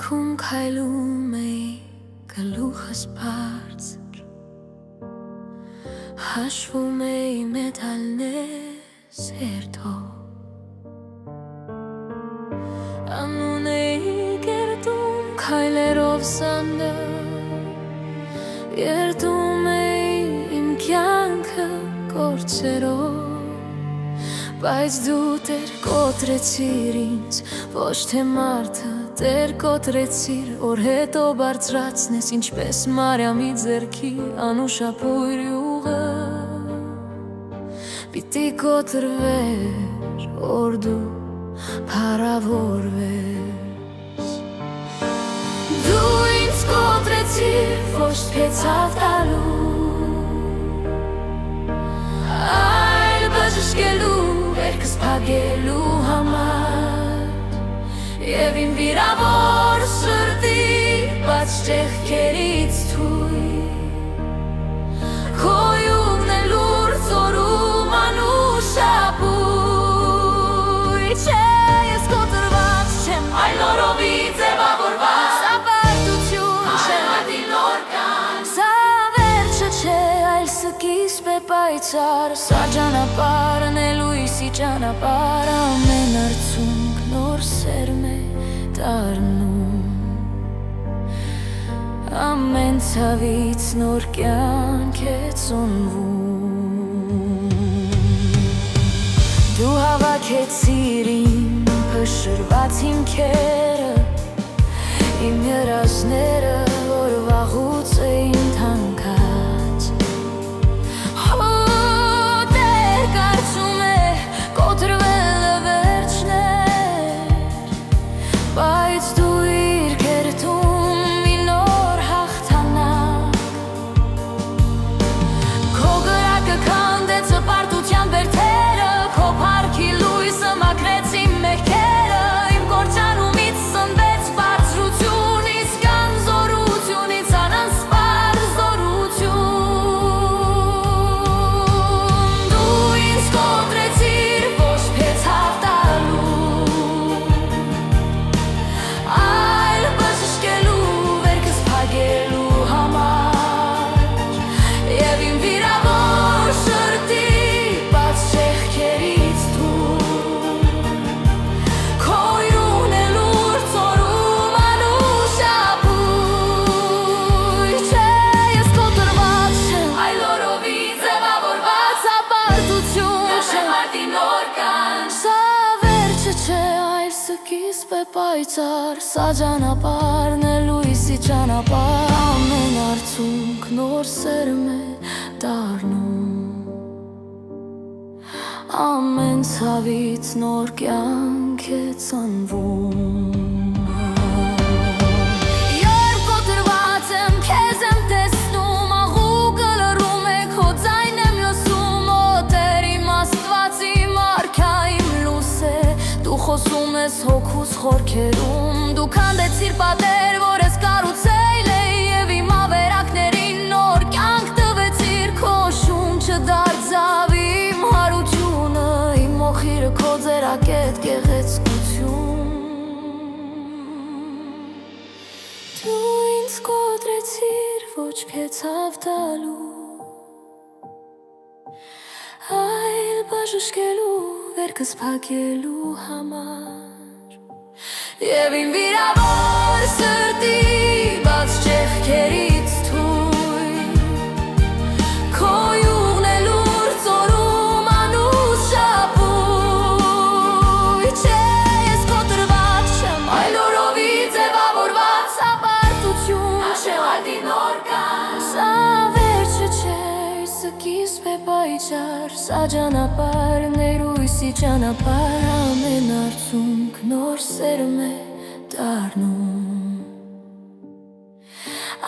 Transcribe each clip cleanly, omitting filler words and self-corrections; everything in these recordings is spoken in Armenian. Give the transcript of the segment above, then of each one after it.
Կյանքում քայլում էի գլուխս բարձր, հաշվում էի մեդալներս հերթով, անուն էի կերտում քայլերով սանդը, երդում էի իմ կյանքը կորցերով, բայց դու տեր կոտրեցիր ինձ, ոչ թե մարդը տեր կոտրեցիր, որ հետո բարձրացնես ինչպես Մարիամի ձեռքի անուշապույր յուղը, պիտի կոտրվեր, որ դու փառավորվես։ Դու ինձ կոտրեցիր, ոչ փեցավ տալու, այլ բժշկելու, վերքս փակելու համար, և իմ վիրավոր սրտի բաց ճեղքերից թույլ, քո յուղն է լուր ծորում անուշապույր, չէ ես կոտրված չեմ, այլ նորովի ձևավորված, սա պարտություն չէ, նոր կան, սա վերջը չէ, այլ սկիզբ է պայծառ, սա ճանապարհն է լույսի ճանապարհ, ամեն արցունք նոր սերմ է դառնում, ամեն ցավից նոր կյանք է ծնվում։ Դու հավաքեցիր իմ փշրված հիմքերը, իմ երազները, որ վաղուց էին թանկած, Տեր կարծում է կոտրվելը վերջն է, բայց դու իր կերտում մի նոր հաղթանակ, քո կրակը քանդեց հպարտության բերդերը, քո փառքի լույսը մաքրեց իմ մեղքերը, իմ կործանումից սնվեց բարձրություն, իսկ անզորությունից անասպար զորություն։ Դու ինձ կոտրեցիր, ոչ փեցավ տալու, այլ բժշկելու, վերքս փակելու համար, և իմ վիրավոր սրտի բաց ճեղքերից թույլ, քո յուղն է լուր ծորում անուշապույր, չէ ես կոտրված չեմ, այլ նորովի ձևավորված, սա պարտություն չէ, մարդի նոր կան, սա վերջը չէ, այլ սկիզբ է պայծառ, սա ճանապարհն է լույսի ճանապարհ, ամեն արցունք նոր սերմ է դառնում, ամեն ցավից նոր կյանք է ծնվում։ Երբ կոտրված եմ, քեզ եմ տեսնում, աղուկը լռում է, քո ձայնն եմ լսում, օ Տեր իմ Աստված, իմ արքա, իմ լույս է, դու խոսում ես հոգուս խորքերում, դու քանդեցիր պատեր, որ ես կառուցել էի, և իմ ավերակներին նոր կյանք տվեցիր, քո շունչը դարձավ իմ հարությունը, իմ մոխիրը քո ձեռակետ գեղեցկություն։ Դու ինձ կոտրեցիր, ոչ փեցավ տալու, այլ բժշկելու, վերքս փակելու համար, և իմ վիրավոր սրտի բաց ճեղքերից թույլ, քո յուղն է լուր ծորում անուշապույր, չէ ես կոտրված չեմ, այլ նորովի ձևավորված, սա պարտություն չէ, մարդի նոր կան, սա վերջը չէ, սկիզբ է պայծառ, սա ճանապարհն է լույսի ճանապարհ, ամեն արցունք նոր սերմ է դառնում,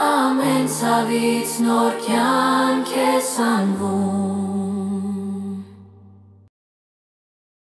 ամեն ցավից նոր կյանք է ծնվում։